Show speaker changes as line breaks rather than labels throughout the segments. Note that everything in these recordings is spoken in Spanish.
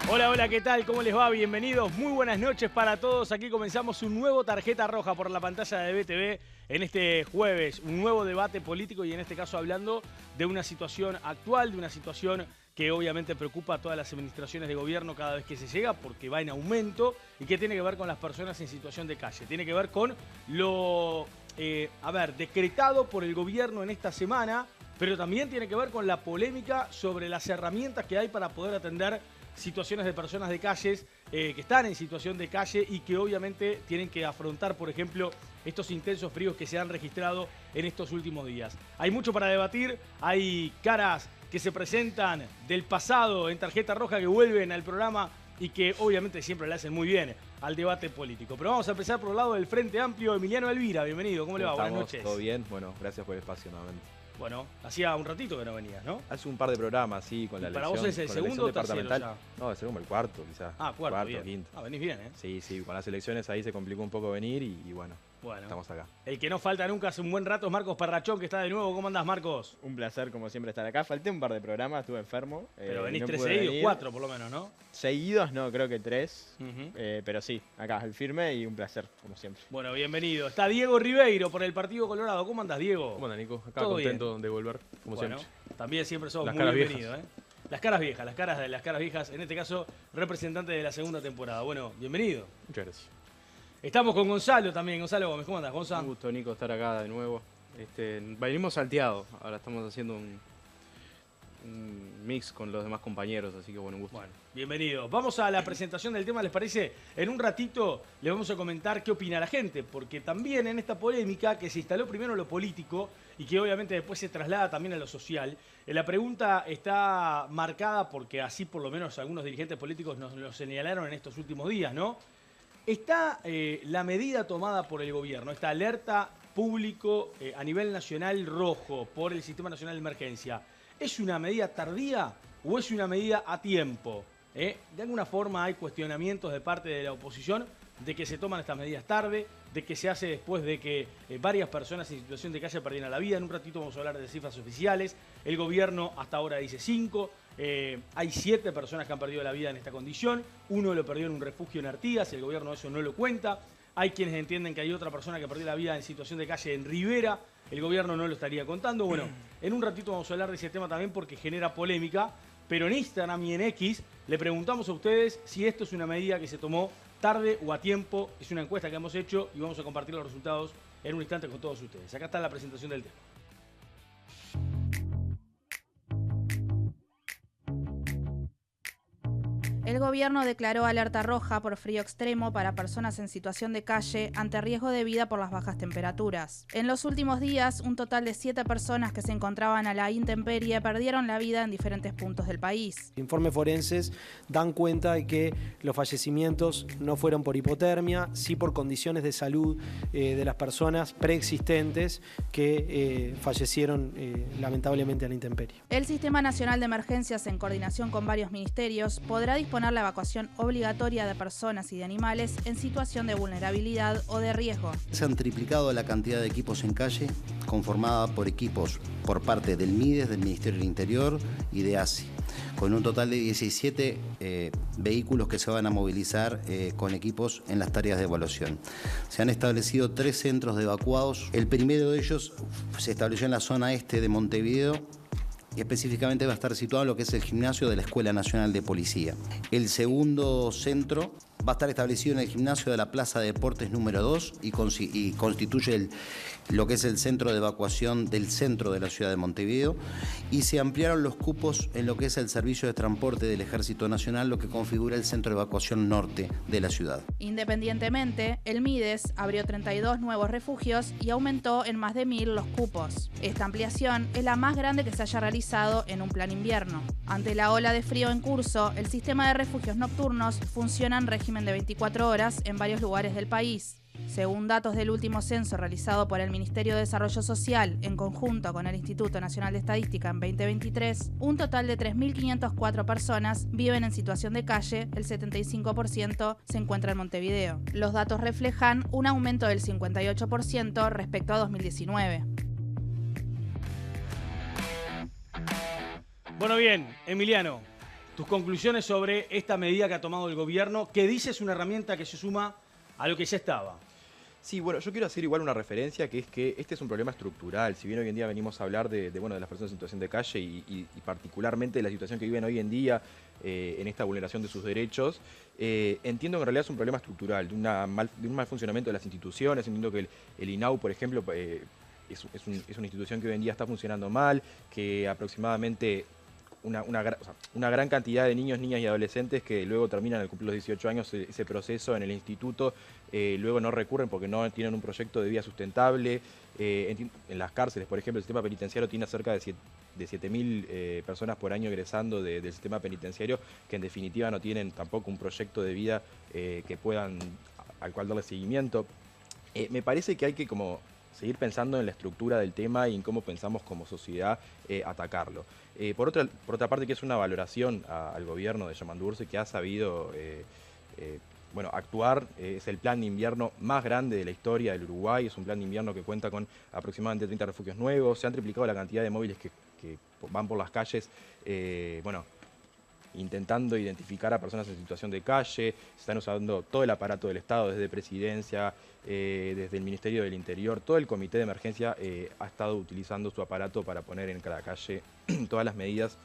Hola, hola, ¿qué tal? ¿Cómo les va? Bienvenidos, muy buenas noches para todos. Aquí comenzamos un nuevo Tarjeta Roja por la pantalla de BTV en este jueves. Un nuevo debate político y en este caso hablando de una situación actual, de una situación que obviamente preocupa a todas las administraciones de gobierno cada vez que se llega porque va en aumento y que tiene que ver con las personas en situación de calle. Tiene que ver con lo, decretado por el gobierno en esta semana, pero también tiene que ver con la polémica sobre las herramientas que hay para poder atender situaciones de personas de calles que están en situación de calle y que obviamente tienen que afrontar, por ejemplo, estos intensos fríos que se han registrado en estos últimos días. Hay mucho para debatir, hay caras que se presentan del pasado en Tarjeta Roja que vuelven al programa y que obviamente siempre le hacen muy bien al debate político. Pero vamos a empezar por el lado del Frente Amplio. Emiliano Elvira, bienvenido, ¿cómo le va? Buenas noches.
¿Todo bien? Bueno, gracias por el espacio nuevamente.
Bueno, hacía un ratito que no venías, ¿no?
Hace un par de programas, sí, con la elección.
¿Para vos es el segundo o tercero ya?
No, el segundo, el cuarto quizás.
Ah, cuarto, bien.
Quinto.
Ah, venís bien, ¿eh?
Sí, con las elecciones ahí se complicó un poco venir y bueno, estamos acá.
El que no falta nunca hace un buen rato es Marcos Parrachón, que está de nuevo. ¿Cómo andás, Marcos?
Un placer, como siempre, estar acá. Falté un par de programas, estuve enfermo.
Pero venís
no
3
pude
seguidos,
venir.
4 por lo menos, ¿no?
Seguidos, no, creo que 3. Pero sí, acá, el firme y un placer, como siempre.
Bueno, bienvenido. Está Diego Ribeiro por el Partido Colorado. ¿Cómo andás, Diego?
¿Cómo andás, Nico? Acá
¿Todo
contento
bien?
de volver, como
Bueno,
siempre.
también siempre sos
Las
muy
caras
bienvenido,
viejas.
¿eh? Las caras viejas, las caras viejas, en este caso, representante de la segunda temporada. Bueno, bienvenido.
Muchas gracias.
Estamos con Gonzalo también. Gonzalo Gómez, ¿cómo andás, Gonzalo?
Un gusto, Nico, estar acá de nuevo. Venimos salteados, ahora estamos haciendo un mix con los demás compañeros, así que bueno, un gusto.
Bueno, bienvenido. Vamos a la presentación del tema, ¿les parece? En un ratito les vamos a comentar qué opina la gente, porque también en esta polémica que se instaló primero en lo político y que obviamente después se traslada también a lo social, la pregunta está marcada porque así por lo menos algunos dirigentes políticos nos lo señalaron en estos últimos días, ¿no? ¿Está la medida tomada por el gobierno, esta alerta público a nivel nacional rojo por el Sistema Nacional de Emergencia, ¿es una medida tardía o es una medida a tiempo? De alguna forma hay cuestionamientos de parte de la oposición de que se toman estas medidas tarde, de que se hace después de que varias personas en situación de calle perdieran la vida. En un ratito vamos a hablar de cifras oficiales. El gobierno hasta ahora dice 5. Hay 7 personas que han perdido la vida en esta condición. Uno lo perdió en un refugio en Artigas, el gobierno eso no lo cuenta. Hay quienes entienden que hay otra persona que perdió la vida en situación de calle en Rivera. El gobierno no lo estaría contando. Bueno, en un ratito vamos a hablar de ese tema también porque genera polémica. Pero en Instagram y en X le preguntamos a ustedes si esto es una medida que se tomó tarde o a tiempo. Es una encuesta que hemos hecho y vamos a compartir los resultados en un instante con todos ustedes. Acá está la presentación del tema.
El gobierno declaró alerta roja por frío extremo para personas en situación de calle ante riesgo de vida por las bajas temperaturas. En los últimos días, un total de 7 personas que se encontraban a la intemperie perdieron la vida en diferentes puntos del país.
Informes forenses dan cuenta de que los fallecimientos no fueron por hipotermia, sí por condiciones de salud de las personas preexistentes que fallecieron lamentablemente a la intemperie.
El Sistema Nacional de Emergencias, en coordinación con varios ministerios, podrá disponer la evacuación obligatoria de personas y de animales en situación de vulnerabilidad o de riesgo.
Se han triplicado la cantidad de equipos en calle, conformada por equipos por parte del MIDES, del Ministerio del Interior y de ASI, con un total de 17 vehículos que se van a movilizar con equipos en las tareas de evaluación. Se han establecido 3 centros de evacuados. El primero de ellos se estableció en la zona este de Montevideo, y específicamente va a estar situado en lo que es el gimnasio de la Escuela Nacional de Policía. El segundo centro va a estar establecido en el gimnasio de la Plaza de Deportes número 2 y constituye lo que es el centro de evacuación del centro de la ciudad de Montevideo, y se ampliaron los cupos en lo que es el servicio de transporte del Ejército Nacional, lo que configura el centro de evacuación norte de la ciudad.
Independientemente, el MIDES abrió 32 nuevos refugios y aumentó en más de 1000 los cupos. Esta ampliación es la más grande que se haya realizado en un plan invierno. Ante la ola de frío en curso, el sistema de refugios nocturnos funciona en régimen de 24 horas en varios lugares del país. Según datos del último censo realizado por el Ministerio de Desarrollo Social en conjunto con el Instituto Nacional de Estadística en 2023, un total de 3.504 personas viven en situación de calle, el 75% se encuentra en Montevideo. Los datos reflejan un aumento del 58% respecto a 2019.
Bueno, bien, Emiliano, tus conclusiones sobre esta medida que ha tomado el gobierno, que dice es una herramienta que se suma a lo que ya estaba.
Sí, bueno, yo quiero hacer igual una referencia, que es que este es un problema estructural. Si bien hoy en día venimos a hablar de las personas en situación de calle y particularmente de la situación que viven hoy en día en esta vulneración de sus derechos, entiendo que en realidad es un problema estructural, de un mal funcionamiento de las instituciones. Entiendo que el INAU, por ejemplo, es una institución que hoy en día está funcionando mal, que aproximadamente una gran cantidad de niños, niñas y adolescentes que luego terminan al cumplir los 18 años ese proceso en el instituto, luego no recurren porque no tienen un proyecto de vida sustentable. En las cárceles, por ejemplo, el sistema penitenciario tiene cerca de 7.000 personas por año egresando del sistema penitenciario, que en definitiva no tienen tampoco un proyecto de vida al cual darle seguimiento. Me parece que hay que seguir pensando en la estructura del tema y en cómo pensamos como sociedad atacarlo. Por otra parte, que es una valoración al gobierno de Yamandurce, que ha sabido actuar. Es el plan de invierno más grande de la historia del Uruguay. Es un plan de invierno que cuenta con aproximadamente 30 refugios nuevos. Se han triplicado la cantidad de móviles que van por las calles, intentando identificar a personas en situación de calle. Se están usando todo el aparato del Estado, desde Presidencia, desde el Ministerio del Interior. Todo el Comité de Emergencia ha estado utilizando su aparato para poner en cada calle todas las medidas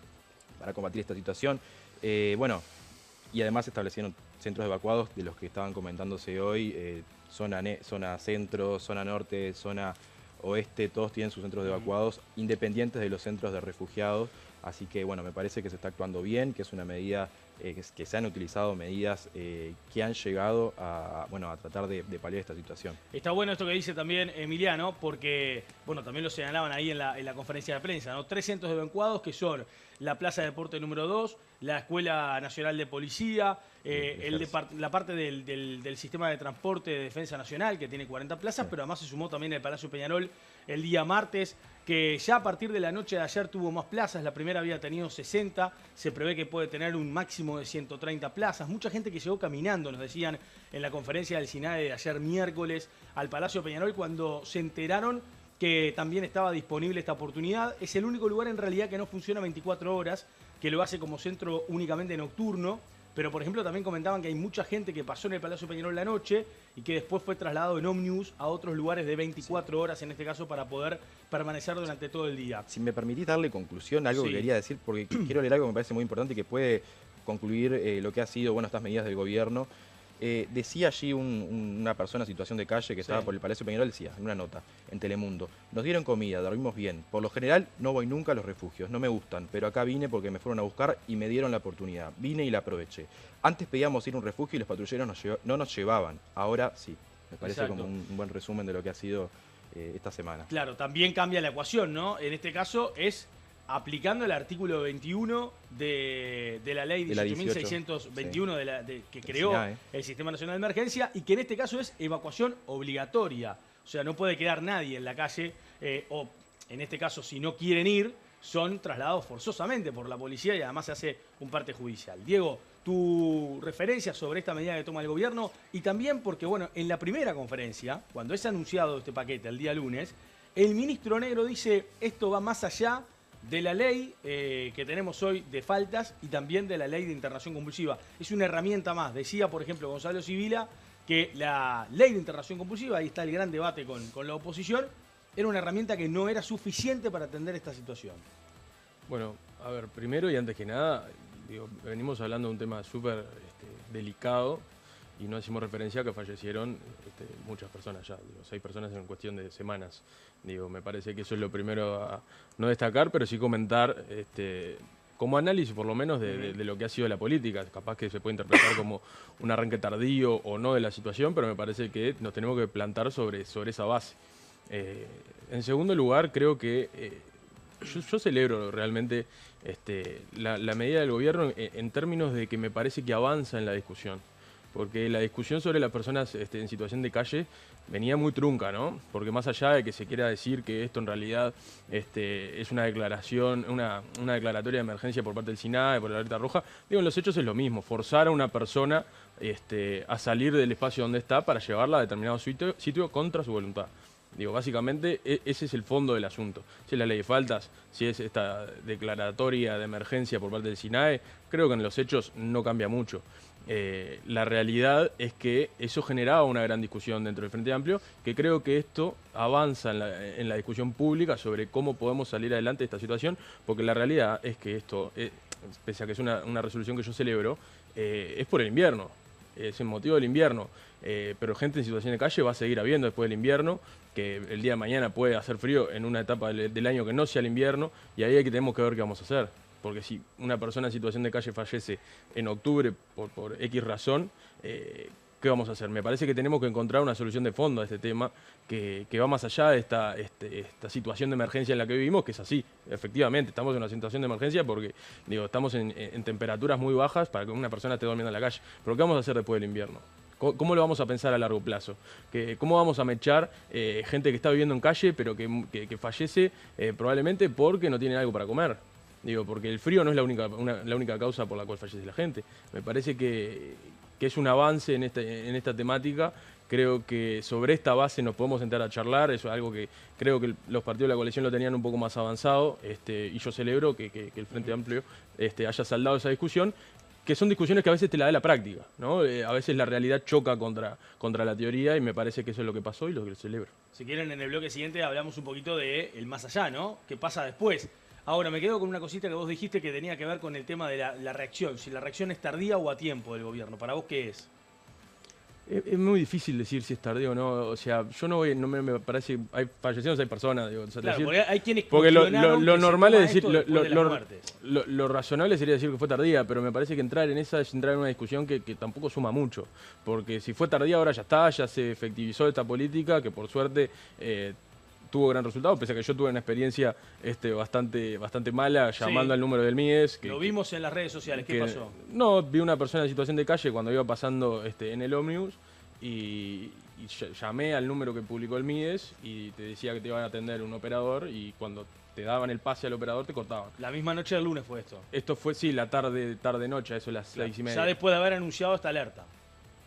para combatir esta situación. Y además se establecieron centros evacuados de los que estaban comentándose hoy, zona centro, zona norte, zona oeste, todos tienen sus centros evacuados independientes de los centros de refugiados. Así que me parece que se está actuando bien, que es una medida, que se han utilizado medidas que han llegado a tratar de paliar esta situación.
Está bueno esto que dice también Emiliano, porque también lo señalaban ahí en la conferencia de prensa, ¿no? 3 centros evacuados que son la Plaza de Deporte número 2, la Escuela Nacional de Policía, la parte del sistema de transporte de Defensa Nacional, que tiene 40 plazas, pero además se sumó también el Palacio Peñarol el día martes, que ya a partir de la noche de ayer tuvo más plazas. La primera había tenido 60, se prevé que puede tener un máximo de 130 plazas. Mucha gente que llegó caminando, nos decían en la conferencia del SINADE de ayer miércoles al Palacio Peñarol, cuando se enteraron que también estaba disponible esta oportunidad. Es el único lugar en realidad que no funciona 24 horas, que lo hace como centro únicamente nocturno. Pero, por ejemplo, también comentaban que hay mucha gente que pasó en el Palacio Peñarol la noche y que después fue trasladado en ómnibus a otros lugares de 24 horas, en este caso, para poder permanecer durante todo el día.
Si me permitís darle conclusión a algo que quería decir, porque quiero leer algo que me parece muy importante y que puede concluir lo que ha sido estas medidas del gobierno. Decía allí una persona en situación de calle que estaba por el Palacio Peñarol, decía en una nota en Telemundo: nos dieron comida, dormimos bien, por lo general no voy nunca a los refugios, no me gustan, pero acá vine porque me fueron a buscar y me dieron la oportunidad, vine y la aproveché. Antes pedíamos ir a un refugio y los patrulleros no nos llevaban, ahora sí. Me parece como un buen resumen de lo que ha sido esta semana.
Claro, también cambia la ecuación, ¿no? En este caso es aplicando el artículo 21 de la ley 18.621 que creó el Sistema Nacional de Emergencia, y que en este caso es evacuación obligatoria. O sea, no puede quedar nadie en la calle, o en este caso, si no quieren ir, son trasladados forzosamente por la policía y además se hace un parte judicial. Diego, tu referencia sobre esta medida que toma el gobierno, y también porque, en la primera conferencia, cuando es anunciado este paquete el día lunes, el ministro Negro dice: esto va más allá de la ley que tenemos hoy de faltas y también de la ley de internación compulsiva. Es una herramienta más. Decía, por ejemplo, Gonzalo Sibila, que la ley de internación compulsiva, ahí está el gran debate con la oposición, era una herramienta que no era suficiente para atender esta situación.
Bueno, a ver, primero y antes que nada, venimos hablando de un tema súper delicado, y no hacemos referencia a que fallecieron muchas personas ya, 6 personas en cuestión de semanas. Me parece que eso es lo primero a no destacar, pero sí comentar como análisis por lo menos de lo que ha sido la política. Capaz que se puede interpretar como un arranque tardío o no de la situación, pero me parece que nos tenemos que plantar sobre esa base. En segundo lugar, creo que yo celebro realmente la medida del gobierno en términos de que me parece que avanza en la discusión. Porque la discusión sobre las personas en situación de calle venía muy trunca, ¿no? Porque más allá de que se quiera decir que esto en realidad es una declaración, una declaratoria de emergencia por parte del SINADE, por la alerta roja, en los hechos es lo mismo: forzar a una persona a salir del espacio donde está para llevarla a determinado sitio contra su voluntad. Digo, básicamente ese es el fondo del asunto. Si es la ley de faltas, si es esta declaratoria de emergencia por parte del SINAE, creo que en los hechos no cambia mucho. La realidad es que eso generaba una gran discusión dentro del Frente Amplio, que creo que esto avanza en la discusión pública sobre cómo podemos salir adelante de esta situación, porque la realidad es que esto, pese a que es una resolución que yo celebro, es por el invierno, es el motivo del invierno, pero gente en situación de calle va a seguir habiendo después del invierno, que el día de mañana puede hacer frío en una etapa del año que no sea el invierno, y ahí tenemos que ver qué vamos a hacer. Porque si una persona en situación de calle fallece en octubre por X razón, ¿qué vamos a hacer? Me parece que tenemos que encontrar una solución de fondo a este tema que va más allá de esta situación de emergencia en la que vivimos, que es así. Efectivamente, estamos en una situación de emergencia porque estamos en temperaturas muy bajas para que una persona esté durmiendo en la calle. Pero ¿qué vamos a hacer después del invierno? ¿Cómo lo vamos a pensar a largo plazo? ¿Cómo vamos a mechar gente que está viviendo en calle pero que fallece probablemente porque no tiene algo para comer? Porque el frío no es la única causa por la cual fallece la gente. Me parece que es un avance en esta temática. Creo que sobre esta base nos podemos sentar a charlar. Eso es algo que creo que los partidos de la coalición lo tenían un poco más avanzado. Y yo celebro que el Frente Amplio haya saldado esa discusión, que son discusiones que a veces te la da la práctica, ¿no? A veces la realidad choca contra la teoría y me parece que eso es lo que pasó y lo que celebro.
Si quieren, en el bloque siguiente hablamos un poquito de el más allá, ¿no? ¿Qué pasa después? Ahora, me quedo con una cosita que vos dijiste que tenía que ver con el tema de la reacción. Si la reacción es tardía o a tiempo del gobierno. ¿Para vos qué es?
Es muy difícil decir si es tardío o no. O sea, yo no me parece... Hay fallecidos, hay personas. Digo,
claro,
decir,
porque hay quienes
porque lo normal es decir...
Lo
Lo razonable sería decir que fue tardía, pero me parece que entrar en esa es entrar en una discusión que tampoco suma mucho. Porque si fue tardía, ahora ya está, ya se efectivizó esta política, que por suerte... tuvo gran resultado, pese a que yo tuve una experiencia bastante mala llamando al número del MIDES.
Lo vimos en las redes sociales, ¿qué pasó?
No, vi una persona en situación de calle cuando iba pasando en el ómnibus y llamé al número que publicó el MIDES y te decía que te iban a atender un operador y cuando te daban el pase al operador te cortaban.
La misma noche del lunes fue esto.
Esto fue, sí, la tarde-noche, eso las 6:30.
Ya después de haber anunciado esta alerta.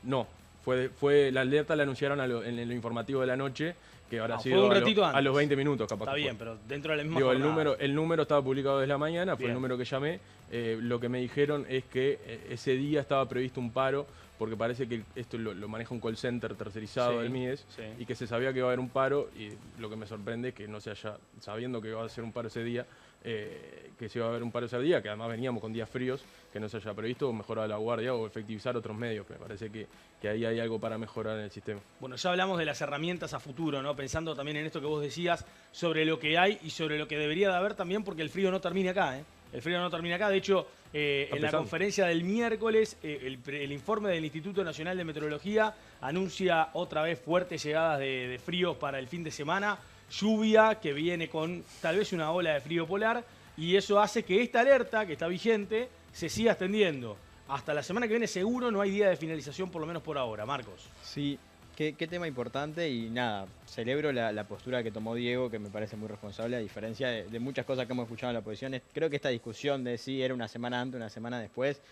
No, fue la alerta la anunciaron en lo informativo de la noche, que habrá sido
un ratito
a los 20 minutos capaz.
Está bien, pero dentro de la misma jornada.
El número estaba publicado desde la mañana, fue
Bien.
el número que llamé. Lo que me dijeron es que ese día estaba previsto un paro, porque parece que esto lo maneja un call center tercerizado del MIDES, y que se sabía que iba a haber un paro, y lo que me sorprende es que no se haya, sabiendo que iba a ser un paro ese día, que se iba a haber un paro ese día, que además veníamos con días fríos, que no se haya previsto, mejorar la guardia o efectivizar otros medios. Me parece que ahí hay algo para mejorar en el sistema.
Bueno, ya hablamos de las herramientas a futuro, ¿no? Pensando también en esto que vos decías, sobre lo que hay y sobre lo que debería de haber también, porque el frío no termina acá, ¿eh? El frío no termina acá. De hecho, en la conferencia del miércoles, el informe del Instituto Nacional de Meteorología anuncia otra vez fuertes llegadas de fríos para el fin de semana, lluvia que viene con tal vez una ola de frío polar, y eso hace que esta alerta, que está vigente, se siga extendiendo. Hasta la semana que viene seguro no hay día de finalización, por lo menos por ahora. Marcos.
Sí, qué tema importante y nada, celebro la postura que tomó Diego, que me parece muy responsable, a diferencia de muchas cosas que hemos escuchado en la oposición. Creo que esta discusión de si era una semana antes, una semana después,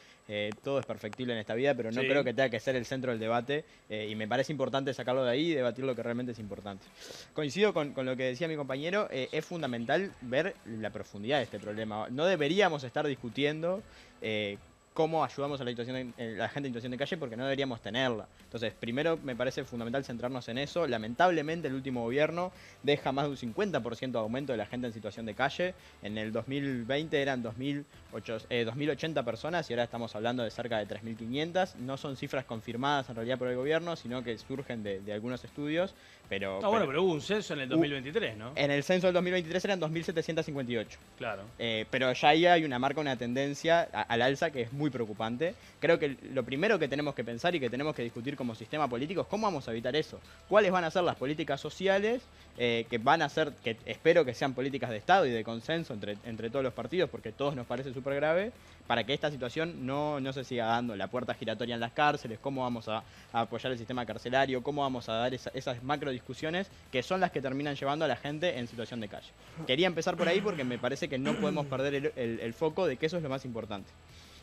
todo es perfectible en esta vida, pero no creo que tenga que ser el centro del debate y me parece importante sacarlo de ahí y debatir lo que realmente es importante. Coincido con lo que decía mi compañero, es fundamental ver la profundidad de este problema. No deberíamos estar discutiendo cómo ayudamos a la gente en situación de calle, porque no deberíamos tenerla. Entonces, primero me parece fundamental centrarnos en eso. Lamentablemente, el último gobierno deja más de un 50% de aumento de la gente en situación de calle. En el 2020 eran 2.080 personas y ahora estamos hablando de cerca de 3.500. No son cifras confirmadas en realidad por el gobierno, sino que surgen de algunos estudios. Pero
hubo un censo en el 2023, ¿no?
En el censo del 2023 eran 2.758.
Claro.
Pero ya ahí hay una tendencia al alza que es muy preocupante. Creo que lo primero que tenemos que pensar y que tenemos que discutir como sistema político es cómo vamos a evitar eso. ¿Cuáles van a ser las políticas sociales que van a ser, que espero que sean políticas de Estado y de consenso entre todos los partidos, porque a todos nos parece súper grave, para que esta situación no se siga dando? La puerta giratoria en las cárceles, cómo vamos a apoyar el sistema carcelario, cómo vamos a dar esas macro discusiones que son las que terminan llevando a la gente en situación de calle. Quería empezar por ahí porque me parece que no podemos perder el foco de que eso es lo más importante.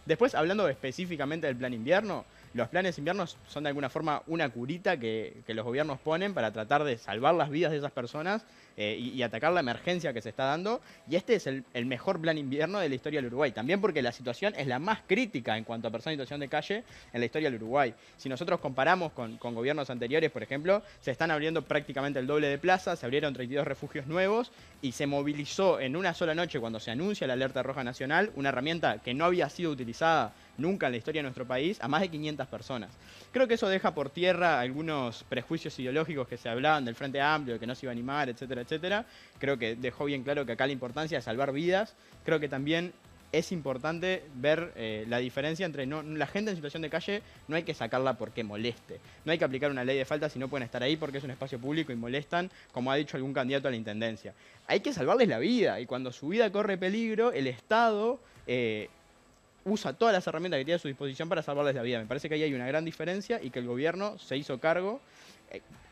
Después, hablando específicamente del plan invierno, los planes inviernos son de alguna forma una curita que los gobiernos ponen para tratar de salvar las vidas de esas personas y atacar la emergencia que se está dando. Y este es el mejor plan invierno de la historia del Uruguay. También porque la situación es la más crítica en cuanto a personas en situación de calle en la historia del Uruguay. Si nosotros comparamos con gobiernos anteriores, por ejemplo, se están abriendo prácticamente el doble de plazas, se abrieron 32 refugios nuevos y se movilizó en una sola noche, cuando se anuncia la alerta roja nacional, una herramienta que no había sido utilizada nunca en la historia de nuestro país, a más de 500 personas. Creo que eso deja por tierra algunos prejuicios ideológicos que se hablaban del Frente Amplio, de que no se iba a animar, etcétera, etcétera. Creo que dejó bien claro que acá la importancia de salvar vidas. Creo que también es importante ver la diferencia entre la gente en situación de calle no hay que sacarla porque moleste. No hay que aplicar una ley de falta si no pueden estar ahí porque es un espacio público y molestan, como ha dicho algún candidato a la intendencia. Hay que salvarles la vida y cuando su vida corre peligro, el Estado usa todas las herramientas que tiene a su disposición para salvarles la vida. Me parece que ahí hay una gran diferencia y que el gobierno se hizo cargo,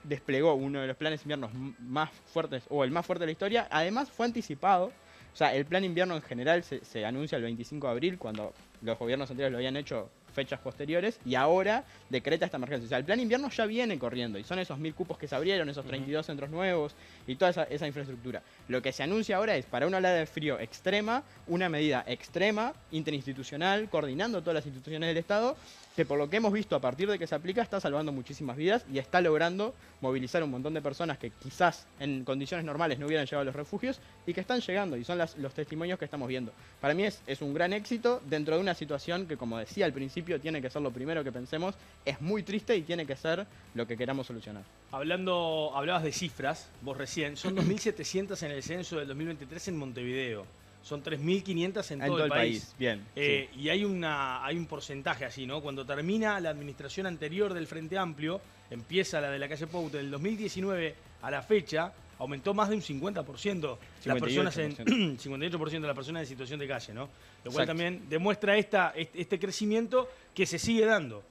desplegó uno de los planes inviernos más fuertes, o el más fuerte de la historia. Además fue anticipado. O sea, el plan invierno en general se anuncia el 25 de abril, cuando los gobiernos anteriores lo habían hecho fechas posteriores, y ahora decreta esta emergencia. O sea, el plan invierno ya viene corriendo, y son esos 1000 cupos que se abrieron, esos 32 centros nuevos, y toda esa infraestructura. Lo que se anuncia ahora es, para una oleada de frío extrema, una medida extrema, interinstitucional, coordinando todas las instituciones del Estado, que por lo que hemos visto a partir de que se aplica, está salvando muchísimas vidas, y está logrando movilizar un montón de personas que quizás en condiciones normales no hubieran llegado a los refugios, y que están llegando, y son los testimonios que estamos viendo. Para mí es un gran éxito dentro de una situación que, como decía al principio, tiene que ser lo primero que pensemos, es muy triste y tiene que ser lo que queramos solucionar.
Hablabas de cifras, vos recién, son 2.700 en el censo del 2023 en Montevideo, son 3.500 en todo el país.
Bien.
Sí. Y hay un porcentaje así, ¿no? Cuando termina la administración anterior del Frente Amplio, empieza la de la calle Pou, del 2019 a la fecha, aumentó más de un 50% las personas 58% de las personas en situación de calle, ¿no? Lo cual también demuestra este crecimiento que se sigue dando.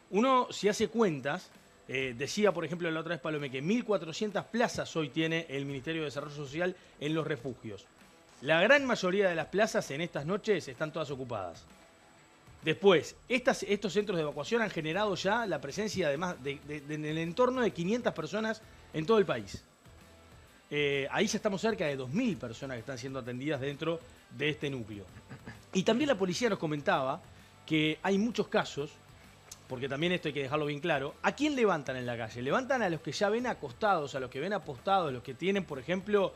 Uno, si hace cuentas, decía, por ejemplo, la otra vez Palomé, que 1.400 plazas hoy tiene el Ministerio de Desarrollo Social en los refugios. La gran mayoría de las plazas en estas noches están todas ocupadas. Después, estos centros de evacuación han generado ya la presencia, además, en el entorno de 500 personas en todo el país. Ahí ya estamos cerca de 2.000 personas que están siendo atendidas dentro de este núcleo. Y también la policía nos comentaba que hay muchos casos, porque también esto hay que dejarlo bien claro, ¿a quién levantan en la calle? Levantan a los que ya ven acostados, a los que ven apostados, los que tienen, por ejemplo,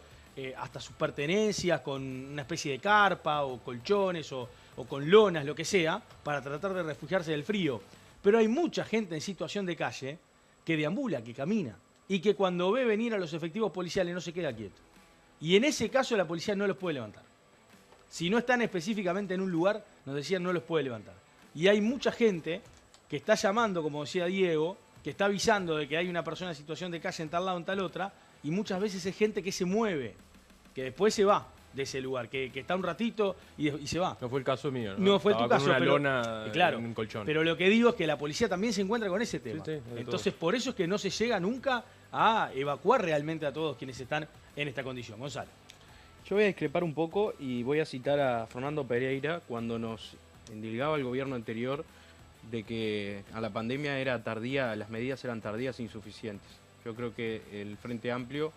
hasta sus pertenencias con una especie de carpa o colchones o con lonas, lo que sea, para tratar de refugiarse del frío. Pero hay mucha gente en situación de calle que deambula, que camina, y que cuando ve venir a los efectivos policiales no se queda quieto. Y en ese caso la policía no los puede levantar. Si no están específicamente en un lugar, nos decían, no los puede levantar. Y hay mucha gente que está llamando, como decía Diego, que está avisando de que hay una persona en situación de calle en tal lado, en tal otra, y muchas veces es gente que se mueve, que después se va de ese lugar, que está un ratito y se va.
No fue el caso mío, ¿no?
No fue tu caso,
con una
pero,
lona
claro,
en un colchón.
pero lo que digo es que la policía también se encuentra con ese tema.
Sí,
entonces, por eso es que no se llega nunca a evacuar realmente a todos quienes están en esta condición. Gonzalo.
Yo voy a discrepar un poco y voy a citar a Fernando Pereira cuando nos indilgaba el gobierno anterior de que a la pandemia era tardía, las medidas eran tardías e insuficientes. Yo creo que el Frente Amplio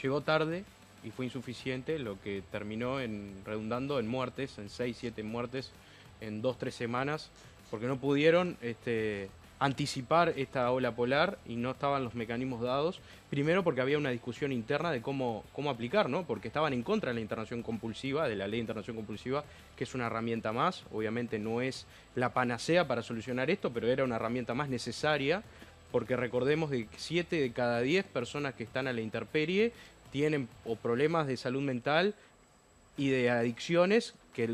llegó tarde y fue insuficiente, lo que terminó redundando en muertes, en 6, 7 muertes en 2, 3 semanas, porque no pudieron anticipar esta ola polar y no estaban los mecanismos dados. Primero porque había una discusión interna de cómo aplicar, ¿no? Porque estaban en contra de la internación compulsiva, de la ley de internación compulsiva, que es una herramienta más. Obviamente no es la panacea para solucionar esto, pero era una herramienta más necesaria, porque recordemos que 7 de cada 10 personas que están a la intemperie tienen o problemas de salud mental y de adicciones que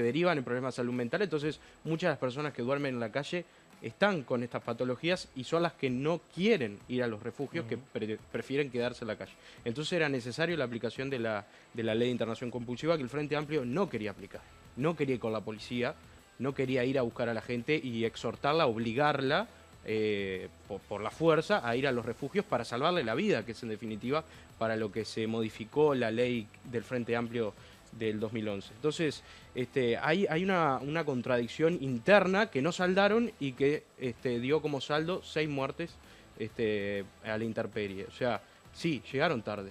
derivan en problemas de salud mental. Entonces, muchas de las personas que duermen en la calle están con estas patologías y son las que no quieren ir a los refugios, que prefieren quedarse en la calle. Entonces era necesario la aplicación de la ley de internación compulsiva, que el Frente Amplio no quería aplicar. No quería ir con la policía, no quería ir a buscar a la gente y exhortarla, obligarla por la fuerza a ir a los refugios para salvarle la vida, que es en definitiva para lo que se modificó la ley del Frente Amplio del 2011. Entonces, hay una contradicción interna que no saldaron y que dio como saldo 6 muertes a la intemperie. O sea, sí, llegaron tarde.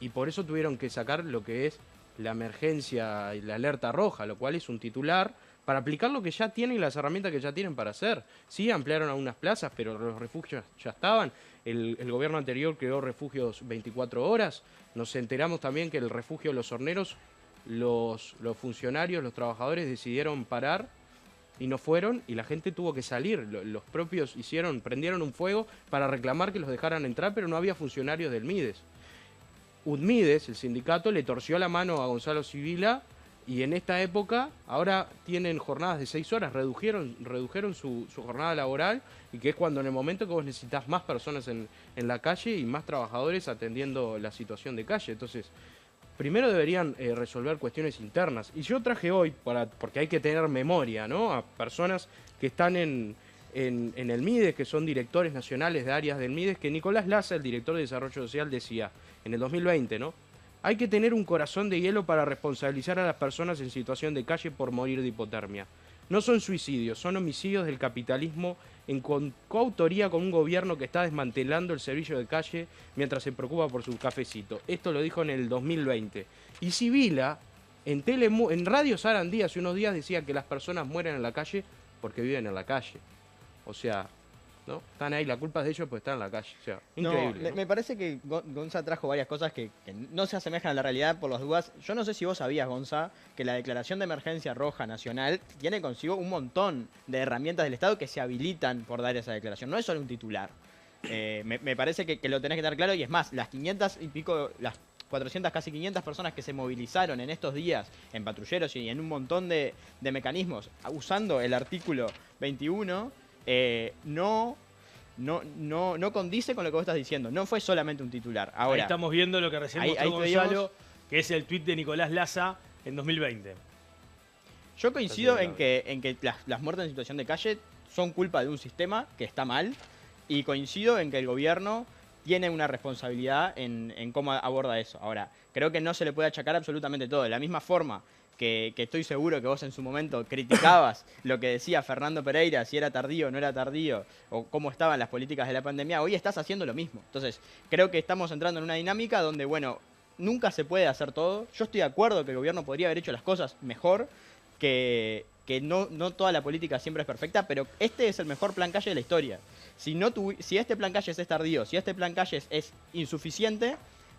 Y por eso tuvieron que sacar lo que es la emergencia y la alerta roja, lo cual es un titular para aplicar lo que ya tienen y las herramientas que ya tienen para hacer. Sí, ampliaron algunas plazas, pero los refugios ya estaban. El gobierno anterior creó refugios 24 horas. Nos enteramos también que el refugio de Los Horneros, los funcionarios, los trabajadores decidieron parar y no fueron, y la gente tuvo que salir. Los propios prendieron un fuego para reclamar que los dejaran entrar, pero no había funcionarios del Mides. UNMIDES, el sindicato, le torció la mano a Gonzalo Sibila, y en esta época ahora tienen jornadas de 6 horas, redujeron su jornada laboral, y que es cuando en el momento que vos necesitas más personas en la calle y más trabajadores atendiendo la situación de calle. Entonces, primero deberían resolver cuestiones internas. Y yo traje hoy, porque hay que tener memoria, ¿no?, a personas que están en el Mides, que son directores nacionales de áreas del Mides, que Nicolás Laza, el director de Desarrollo Social, decía en el 2020, ¿no? Hay que tener un corazón de hielo para responsabilizar a las personas en situación de calle por morir de hipotermia. No son suicidios, son homicidios del capitalismo en coautoría con un gobierno que está desmantelando el servicio de calle mientras se preocupa por su cafecito. Esto lo dijo en el 2020. Y Sibila, en Radio Sarandí hace unos días, decía que las personas mueren en la calle porque viven en la calle. O sea, ¿no? Están ahí, la culpa es de ellos porque están en la calle. O sea, increíble.
No, me parece que Gonza trajo varias cosas que no se asemejan a la realidad por las dudas. Yo no sé si vos sabías, Gonza, que la declaración de emergencia roja nacional tiene consigo un montón de herramientas del Estado que se habilitan por dar esa declaración. No es solo un titular. Me parece que lo tenés que tener claro, y es más, las 500 y pico, las 400, casi 500 personas que se movilizaron en estos días en patrulleros y en un montón de mecanismos usando el artículo 21, no condice con lo que vos estás diciendo. No fue solamente un titular. Ahora,
ahí estamos viendo lo que recién mostró Gonzalo, que es el tuit de Nicolás Laza en 2020.
Yo coincido en que las muertes en situación de calle son culpa de un sistema que está mal, y coincido en que el gobierno tiene una responsabilidad en cómo aborda eso. Ahora, creo que no se le puede achacar absolutamente todo. De la misma forma que estoy seguro que vos en su momento criticabas lo que decía Fernando Pereira, si era tardío o no era tardío, o cómo estaban las políticas de la pandemia, hoy estás haciendo lo mismo. Entonces, creo que estamos entrando en una dinámica donde, bueno, nunca se puede hacer todo. Yo estoy de acuerdo que el gobierno podría haber hecho las cosas mejor, que no toda la política siempre es perfecta, pero este es el mejor plan calle de la historia. Si este plan Calles es tardío, si este plan Calles es insuficiente,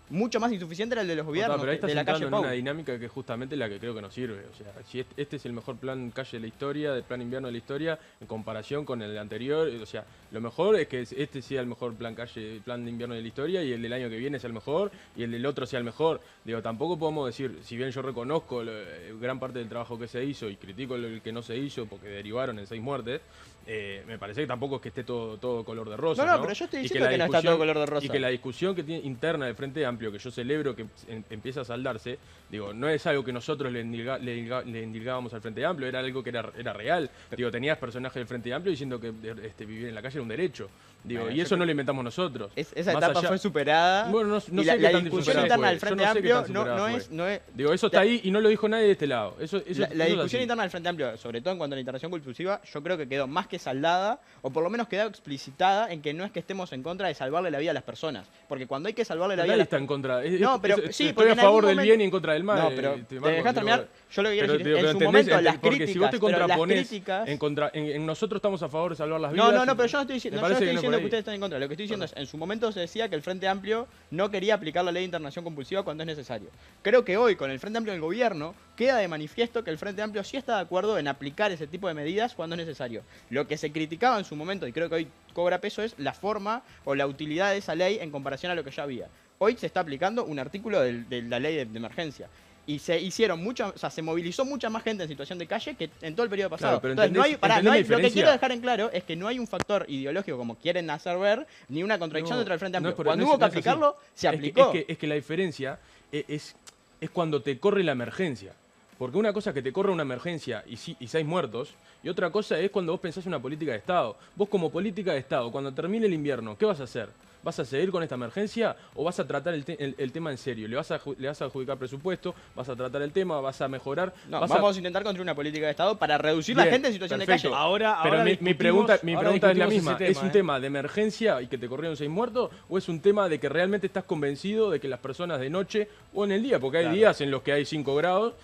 mucho más insuficiente era el de los gobiernos,
pero ahí estás
de la calle
entrando
Pau.
en una dinámica que es justamente la que creo que nos sirve. O sea, si este es el mejor plan calle de la historia, del plan invierno de la historia, en comparación con el anterior, o sea, lo mejor es que este sea el mejor plan calle, plan de invierno de la historia, y el del año que viene sea el mejor, y el del otro sea el mejor. Digo, tampoco podemos decir, si bien yo reconozco gran parte del trabajo que se hizo y critico el que no se hizo porque derivaron en 6 muertes, me parece que tampoco es que esté todo color de rosa.
No, pero yo estoy diciendo que no está todo color de rosa.
Y que la discusión que tiene interna del Frente Amplio, que yo celebro que empieza a saldarse, digo, no es algo que nosotros le endilgábamos al Frente Amplio, era algo que era real. Digo, tenías personajes del Frente Amplio diciendo que vivir en la calle era un derecho. Digo, bueno, y eso no lo inventamos nosotros.
Esa etapa fue superada.
Bueno, no sé
la
qué tan
discusión
superada
interna
fue.
del Frente
Yo no sé qué
Amplio
tan superada
no es...
Digo, eso está ahí y no lo dijo nadie de este lado.
La discusión interna del Frente Amplio, sobre todo en cuanto a la integración compulsiva, yo creo que quedó más que saldada, o por lo menos quedó explicitada en que no es que estemos en contra de salvarle la vida a las personas. Porque cuando hay que salvarle la vida a las
personas... está en contra.
No, pero sí,
estoy a favor del bien y en contra del mal.
No, pero te dejás terminar. Yo lo que quiero decir, en su momento las
porque si vos te contrapones,
en
nosotros estamos a favor de salvar las vidas.
No, pero yo no estoy diciendo que ustedes están en contra. Lo que estoy diciendo es, en su momento se decía que el Frente Amplio no quería aplicar la ley de internación compulsiva cuando es necesario. Creo que hoy, con el Frente Amplio en el gobierno, queda de manifiesto que el Frente Amplio sí está de acuerdo en aplicar ese tipo de medidas cuando es necesario. Lo que se criticaba en su momento, y creo que hoy cobra peso, es la forma o la utilidad de esa ley en comparación a lo que ya había. Hoy se está aplicando un artículo de la ley de emergencia. Y se movilizó mucha más gente en situación de calle que en todo el periodo pasado.
Claro,
entonces, lo que quiero dejar en claro es que no hay un factor ideológico, como quieren hacer ver, ni una contradicción dentro del Frente Amplio. Cuando hubo que aplicarlo, se aplicó.
Es que la diferencia es cuando te corre la emergencia. Porque una cosa es que te corre una emergencia y 6 muertos, Y otra cosa es cuando vos pensás en una política de Estado. Vos como política de Estado, cuando termine el invierno, ¿qué vas a hacer? ¿Vas a seguir con esta emergencia o vas a tratar el tema en serio? ¿Le vas a adjudicar presupuesto? ¿Vas a tratar el tema? ¿Vas a mejorar?
No, vamos a intentar construir una política de Estado para reducir la gente en situación
perfecto.
de calle.
Ahora
mi pregunta es la misma.
Tema,
¿Es un tema de emergencia y que te corrieron 6 muertos? ¿O es un tema de que realmente estás convencido de que las personas de noche o en el día, porque hay días en los que hay 5 grados,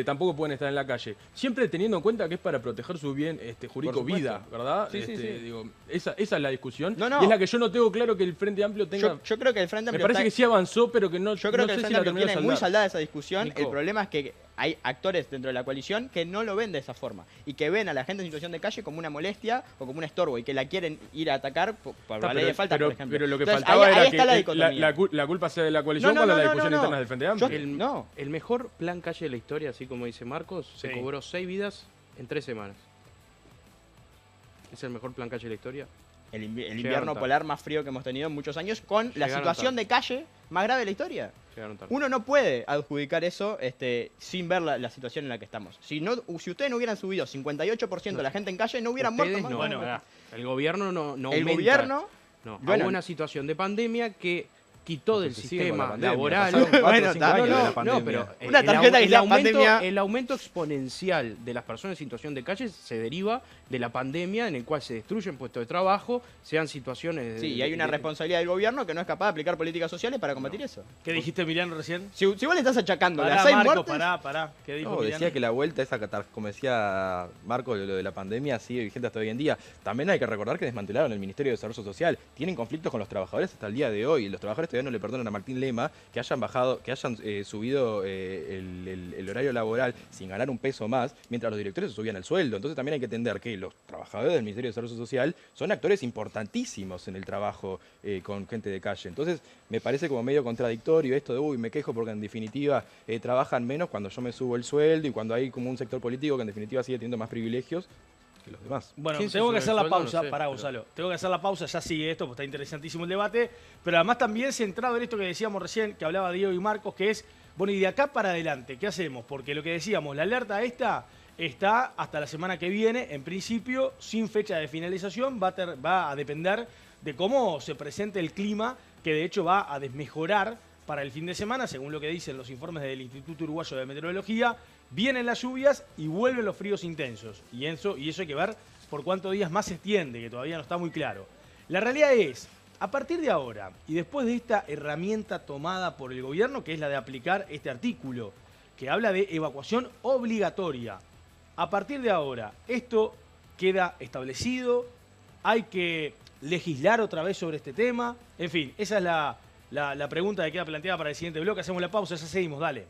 tampoco pueden estar en la calle? Siempre teniendo en cuenta que es para proteger su bien jurídico vida, ¿verdad?
Sí, sí.
Digo, esa es la discusión.
No.
Y es la que yo no tengo claro que el Frente Amplio tenga...
Yo creo que el Frente
Me
Amplio
parece que sí avanzó, pero que no.
Yo creo
no
que el
sé si
Frente
la
Amplio
terminó de
tiene muy
saldar.
saldada esa discusión.
Nico.
El problema es que hay actores dentro de la coalición que no lo ven de esa forma y que ven a la gente en situación de calle como una molestia o como un estorbo y que la quieren ir a atacar por la ley de faltas, por ejemplo.
Pero lo que
Entonces,
faltaba
ahí
era
está la
que
dicotomía.
la culpa sea de la coalición cuando la discusión interna es del Frente Amplio.
El mejor plan calle de la historia, así como dice Marcos, se cobró 6 vidas en 3 semanas. ¿Es el mejor plan calle de la historia?
El invierno
tarde.
polar más frío que hemos tenido en muchos años con la
Llegaron
situación
tarde.
de calle más grave de la historia.
Llegaron tarde.
Uno no puede adjudicar eso sin ver la situación en la que estamos. Si ustedes no hubieran subido 58% de la gente en calle, no hubieran
Ustedes
muerto más.
no,
Bueno,
pará. El gobierno no
el
aumenta.
gobierno...
No,
Bueno.
hubo una situación de pandemia que quitó del
Se sigue con la
sistema
pandemia,
laboral.
pasaron 4 o
Bueno,
5
está,
años de la
No,
pandemia.
pero
Una tarjeta que sea pandemia.
el aumento exponencial de las personas en situación de calle se deriva de la pandemia, en el cual se destruyen puestos de trabajo, sean situaciones...
Sí, y hay una responsabilidad del gobierno que no es capaz de aplicar políticas sociales para combatir eso.
¿Qué dijiste, Emiliano, recién?
Si vos le estás achacando
Pará,
las 6
Marco,
muertes...
pará. ¿Qué dijo
No,
Emiliano?
decía que la vuelta esa, como decía Marco, lo de la pandemia sigue vigente hasta hoy en día. También hay que recordar que desmantelaron el Ministerio de Desarrollo Social. Tienen conflictos con los trabajadores hasta el día de hoy. Los trabajadores todavía no le perdonan a Martín Lema que hayan subido el horario laboral sin ganar un peso más, mientras los directores se subían el sueldo. Entonces también hay que entender que los trabajadores del Ministerio de Desarrollo Social son actores importantísimos en el trabajo con gente de calle. Entonces me parece como medio contradictorio esto de, me quejo porque en definitiva trabajan menos cuando yo me subo el sueldo y cuando hay como un sector político que en definitiva sigue teniendo más privilegios que los demás.
Bueno,
¿Quién se
tengo
sube
que
el
hacer la
sueldo?
pausa.
No sé,
Pará,
pero-
Gonzalo. Tengo que hacer la pausa, ya sigue esto, porque está interesantísimo el debate. Pero además también centrado en esto que decíamos recién, que hablaba Diego y Marcos, que es, bueno, y de acá para adelante, ¿qué hacemos? Porque lo que decíamos, la alerta esta está hasta la semana que viene, en principio, sin fecha de finalización, va a depender de cómo se presente el clima, que de hecho va a desmejorar para el fin de semana, según lo que dicen los informes del Instituto Uruguayo de Meteorología. Vienen las lluvias y vuelven los fríos intensos. Y eso hay que ver por cuántos días más se extiende, que todavía no está muy claro. La realidad es, a partir de ahora, y después de esta herramienta tomada por el gobierno, que es la de aplicar este artículo, que habla de evacuación obligatoria, a partir de ahora, esto queda establecido, hay que legislar otra vez sobre este tema, en fin, esa es la pregunta que queda planteada para el siguiente bloque. Hacemos la pausa, ya seguimos, dale.